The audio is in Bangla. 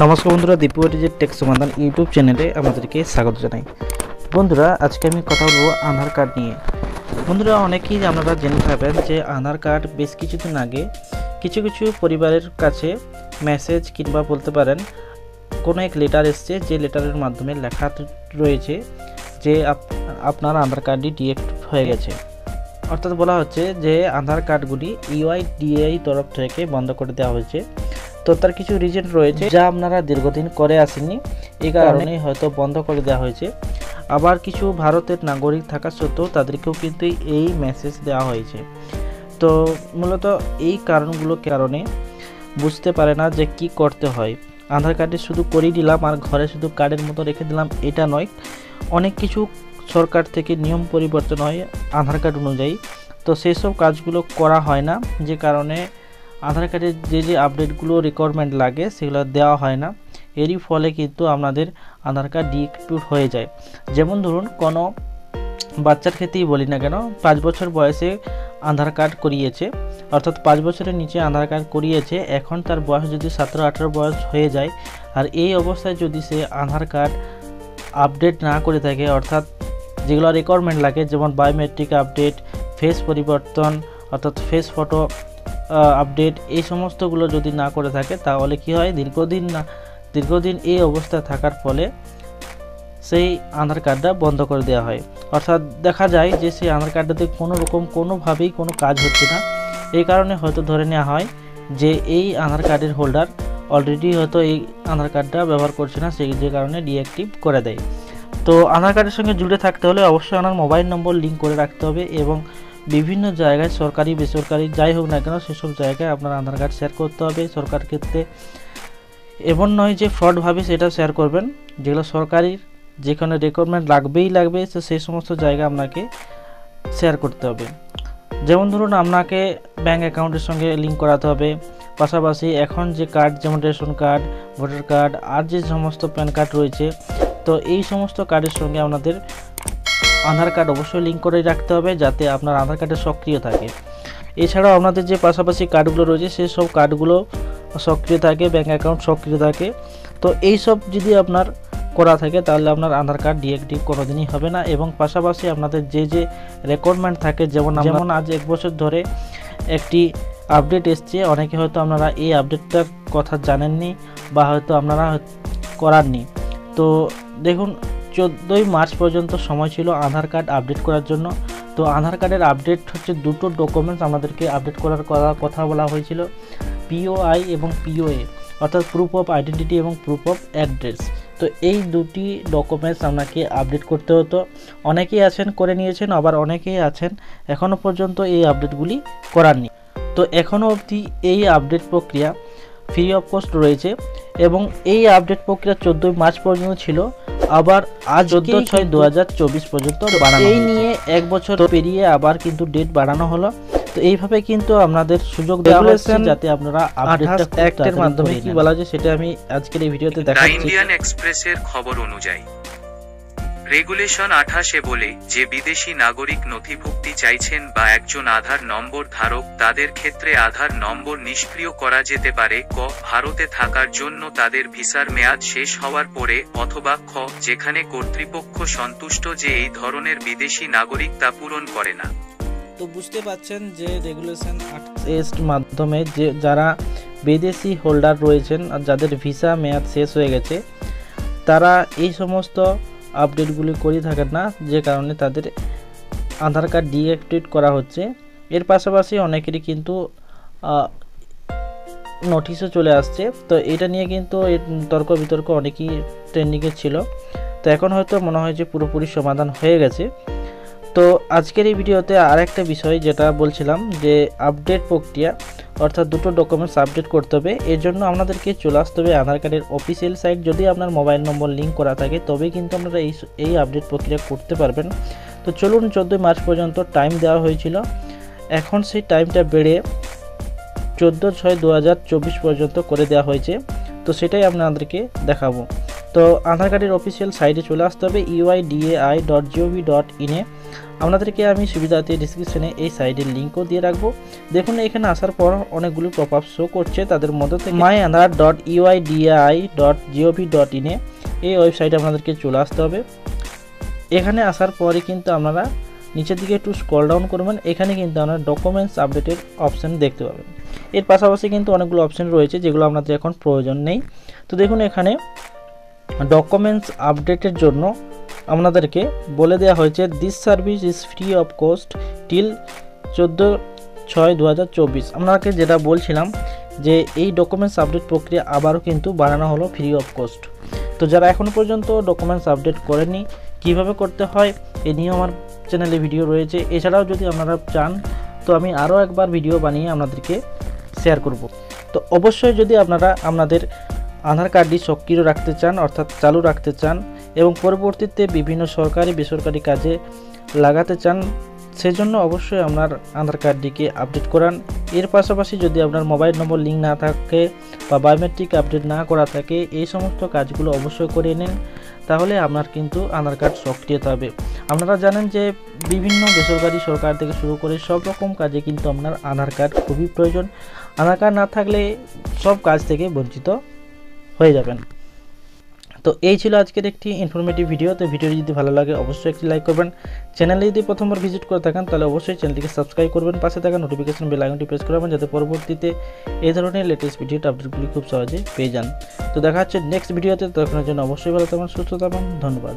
নমস্কার বন্ধুরা, দীপুয়াটিজের টেক সমাধান ইউটিউব চ্যানেলে আমাদেরকে স্বাগত জানাই। বন্ধুরা, আজকে আমি কথা বলবো আধার কার্ড নিয়ে। বন্ধুরা, অনেকেই আপনারা জেনে থাকবেন যে আধার কার্ড বেশ কিছুদিন আগে কিছু পরিবারের কাছে মেসেজ কিংবা বলতে পারেন কোনো এক লেটার এসছে, যে লেটারের মাধ্যমে লেখা রয়েছে যে আপনার আধার কার্ডটি ডিএক্টিভ হয়ে গেছে। অর্থাৎ বলা হচ্ছে যে আধার কার্ডগুলি ইউআইডিএআই তরফ থেকে বন্ধ করে দেওয়া হয়েছে। তো তার কিছু রিজন রয়েছে যা আপনারা দীর্ঘদিন করে আসেননি, এই কারণেই হয়তো বন্ধ করে দেওয়া হয়েছে। আবার কিছু ভারতের নাগরিক থাকা সত্ত্বেও তাদেরকেও কিন্তু এই মেসেজ দেওয়া হয়েছে। তো মূলত এই কারণগুলোর কারণে বুঝতে পারে না যে কি করতে হয়। আধার কার্ডে শুধু করিয়ে দিলাম আর ঘরে শুধু কার্ডের মতো রেখে দিলাম, এটা নয়। অনেক কিছু সরকার থেকে নিয়ম পরিবর্তন হয় আধার কার্ড অনুযায়ী, তো সেই সব কাজগুলো করা হয় না, যে কারণে আধার কার্ডের যে আপডেটগুলো রিকোয়ারমেন্ট লাগে সেগুলো দেওয়া হয় না। এরই ফলে কিন্তু আপনাদের আধার কার্ড ডিএক্টিভ হয়ে যায়। যেমন ধরুন, কোনো বাচ্চার ক্ষেত্রেই বলি না কেন, 5 বছর বয়সে আধার কার্ড করিয়েছে, অর্থাৎ 5 বছরের নিচে আধার কার্ড করিয়েছে, এখন তার বয়স যদি 17-18 বয়স হয়ে যায়, আর এই অবস্থায় যদি সে আধার কার্ড আপডেট না করে থাকে, অর্থাৎ যেগুলো রিকোয়ারমেন্ট লাগে যেমন বায়োমেট্রিক আপডেট, ফেস পরিবর্তন অর্থাৎ ফেস ফটো আপডেট, এই সমস্তগুলো যদি না করে থাকে, তাহলে কি হয়, দীর্ঘদিন এই অবস্থায় থাকার ফলে সেই আধার কার্ডটা বন্ধ করে দেওয়া হয়। অর্থাৎ দেখা যায় যে সেই আধার কার্ডটাতে কোনোভাবেই কোনো কাজ হচ্ছে না। এই কারণে হয়তো ধরে নেওয়া হয় যে এই আধার কার্ডের হোল্ডার অলরেডি হয়তো এই আধার কার্ডটা ব্যবহার করছে না, সেই যে কারণে ডিঅ্যাক্টিভ করে দেয়। তো আধার কার্ডের সঙ্গে জুড়ে থাকতে হলে অবশ্যই আপনার মোবাইল নম্বর লিঙ্ক করে রাখতে হবে, এবং বিভিন্ন জায়গায় সরকারি বেসরকারি যাই হোক না কেন সেসব জায়গায় আপনার আধার কার্ড শেয়ার করতে হবে। সরকার ক্ষেত্রে এমন নয় যে ফ্রডভাবে সেটা শেয়ার করবেন, যেগুলো সরকারি যেখানে রিকোয়ারমেন্ট লাগবে তো সেই সমস্ত জায়গায় আপনাকে শেয়ার করতে হবে। যেমন ধরুন, আপনাকে ব্যাঙ্ক অ্যাকাউন্টের সঙ্গে লিঙ্ক করাতে হবে, পাশাপাশি এখন যে কার্ড যেমন রেশন কার্ড, ভোটার কার্ড আর যে সমস্ত প্যান কার্ড রয়েছে, তো এই সমস্ত কার্ডের সঙ্গে আপনাদের আধার কার্ড অবশ্যই লিঙ্ক করে রাখতে হবে, যাতে আপনার আধার কার্ডে সক্রিয় থাকে। এছাড়াও আপনাদের যে পাশাপাশি কার্ডগুলো রয়েছে সেই সব কার্ডগুলো সক্রিয় থাকে, ব্যাঙ্ক অ্যাকাউন্ট সক্রিয় থাকে। তো এই সব যদি আপনার করা থাকে তাহলে আপনার আধার কার্ড ডিএক্টিভ কোনোদিনই হবে না। এবং পাশাপাশি আপনাদের যে রিকোয়ারমেন্ট থাকে, যেমন আজ 1 বছর ধরে একটি আপডেট এসছে, অনেকে হয়তো আপনারা এই আপডেটটার কথা জানেননি বা হয়তো আপনারা করাননি। তো দেখুন, 14ই মার্চ পর্যন্ত সময় ছিল আধার কার্ড আপডেট করার জন্য। তো আধার কার্ডের আপডেট হচ্ছে দুটো ডকুমেন্টস আমাদেরকে আপডেট করার কথা বলা হয়েছিল, পিওআই এবং পিওএ, অর্থাৎ প্রুফ অফ আইডেন্টিটি এবং প্রুফ অফ অ্যাড্রেস। তো এই দুটি ডকুমেন্টস আপনাকে আপডেট করতে হতো। অনেকেই আছেন করে নিয়েছেন, আবার অনেকেই আছেন এখনও পর্যন্ত এই আপডেটগুলি করাননি। তো এখনও অবধি এই আপডেট প্রক্রিয়া ফ্রি অফ কস্ট রয়েছে, এবং এই আপডেট প্রক্রিয়া 14ই মার্চ পর্যন্ত ছিল, আবার আজ 14/6/2024 পর্যন্ত বাড়ানো। এই নিয়ে 1 বছর পেরিয়ে আবার কিন্তু ডেট বাড়ানো হলো। তো এইভাবে কিন্তু আপনাদের সুযোগ দেওয়া হচ্ছে যাতে আপনারা আপডেটটা অ্যাক্টের মাধ্যমে কি বলা যায় সেটা আমি আজকের এই ভিডিওতে দেখাচ্ছি। ইন্ডিয়ান এক্সপ্রেসের খবর অনুযায়ী রেগুলেশন 28 বলে যে বিদেশি নাগরিক নথিভুক্তি চাইছেন বা একজন আধার নম্বর ধারক, তাদের ক্ষেত্রে আধার নম্বর নিষ্ক্রিয় করা যেতে পারে। ক, ভারতে থাকার জন্য তাদের ভিসার মেয়াদ শেষ হওয়ার পরে, অথবা খ, যেখানে কর্তৃপক্ষ সন্তুষ্ট যে এই ধরনের বিদেশি নাগরিক তা পূরণ করে না। তো বুঝতে পাচ্ছেন যে রেগুলেশন 28 এর মাধ্যমে যে যারা বিদেশি হোল্ডার রয়েছেন আর যাদের ভিসা মেয়াদ শেষ হয়ে গেছে, তারা এই সমস্ত আপডেটগুলি করে থাকেন না, যে কারণে তাদের আধার কার্ড ডিঅ্যাক্টিভেট করা হচ্ছে। এর পাশাপাশি অনেকেরই কিন্তু নোটিশও চলে আসছে। তো এটা নিয়ে কিন্তু তর্ক বিতর্ক অনেকই ট্রেন্ডিংয়ে ছিল। তো এখন হয়তো মনে হয় যে পুরোপুরি সমাধান হয়ে গেছে। তো আজকের এই ভিডিওতে আরেকটা বিষয় যেটা বলছিলাম, যে আপডেট প্রক্রিয়া, অর্থাৎ দুটো ডকুমেন্টস আপডেট করতে হবে। এর জন্য আপনাদেরকে চলে আসতে হবে আধার কার্ডের অফিসিয়াল সাইট। যদি আপনার মোবাইল নম্বর লিঙ্ক করা থাকে তবেই কিন্তু আপনারা এই আপডেট প্রক্রিয়া করতে পারবেন। তো চলুন, 14ই মার্চ পর্যন্ত টাইম দেওয়া হয়েছিল, এখন সেই টাইমটা বেড়ে 14/6/2024 পর্যন্ত করে দেওয়া হয়েছে। তো সেটাই আপনাদেরকে দেখাবো। তো আধার কার্ডের অফিসিয়াল সাইটে চলে আসতে হবে uidai.gov.in এ। আপনাদেরকে আমি সুবিধাতে ডিসক্রিপশনে এই সাইটের লিঙ্কও দিয়ে রাখবো। দেখুন এখানে আসার পর অনেকগুলো পপআপ শো করছে, তাদের মধ্যে থেকে myaadhar.uidi.gov.in এই ওয়েবসাইটে আপনাদেরকে চলে আসতে হবে। এখানে আসার পরে কিন্তু আপনারা নিচের দিকে একটু স্ক্রল ডাউন করবেন, এখানে কিন্তু আপনারা ডকুমেন্টস আপডেটের অপশান দেখতে পাবেন। এর পাশাপাশি কিন্তু অনেকগুলো অপশান রয়েছে যেগুলো আপনাদের এখন প্রয়োজন নেই। তো দেখুন এখানে ডকুমেন্টস আপডেটের জন্য আপনাদেরকে বলে দেওয়া হয়েছে this service is free of cost till 14/6/2024। আপনাকে যেটা বলছিলাম যে এই ডকুমেন্টস আপডেট প্রক্রিয়া আবারও কিন্তু বাড়ানো হলো ফ্রি অফ কস্ট। তো যারা এখনও পর্যন্ত ডকুমেন্টস আপডেট করেননি কিভাবে করতে হয় এ নিয়ে আমার চ্যানেলে ভিডিও রয়েছে। এছাড়াও যদি আপনারা চান তো আমি আরও একবার ভিডিও বানিয়ে আপনাদেরকে শেয়ার করব। তো অবশ্যই যদি আপনারা আপনাদের আধার কার্ডটি সক্রিয় রাখতে চান অর্থাৎ চালু রাখতে চান এবং পরবর্তীতে বিভিন্ন সরকারি বেসরকারি কাজে লাগাতে চান, সেজন্য অবশ্যই আপনার আধার কার্ডটিকে আপডেট করান। এর পাশাপাশি যদি আপনার মোবাইল নম্বর লিঙ্ক না থাকে বা বায়োমেট্রিক আপডেট না করা থাকে, এই সমস্ত কাজগুলো অবশ্যই করে নিন, তাহলে আপনার কিন্তু আধার কার্ড সক্রিয় হবে। আপনারা জানেন যে বিভিন্ন বেসরকারি সরকার থেকে শুরু করে সব রকম কাজে কিন্তু আপনার আধার কার্ড খুবই প্রয়োজন। আধার কার্ড না থাকলে সব কাজ থেকে বঞ্চিত হয়ে যাবেন। তো এই ছিল আজকের একটি ইনফরমেটিভ ভিডিও। তো ভিডিওটি যদি ভালো লাগে অবশ্যই একটি লাইক করবেন। চ্যানেলে যদি প্রথমবার ভিজিট করে থাকেন তাহলে অবশ্যই চ্যানেলটিকে সাবস্ক্রাইব করবেন, পাশে থাকা নোটিফিকেশন বেল আইকনটি প্রেস করবেন যাতে পরবর্তীতে এই ধরনের লেটেস্ট ভিডিওর আপডেটগুলি খুব সহজে পেয়ে যান। তো দেখা হচ্ছে নেক্সট ভিডিওতে, তখনের জন্য অবশ্যই ভালো থাকবেন, সুস্থ থাকবেন। ধন্যবাদ।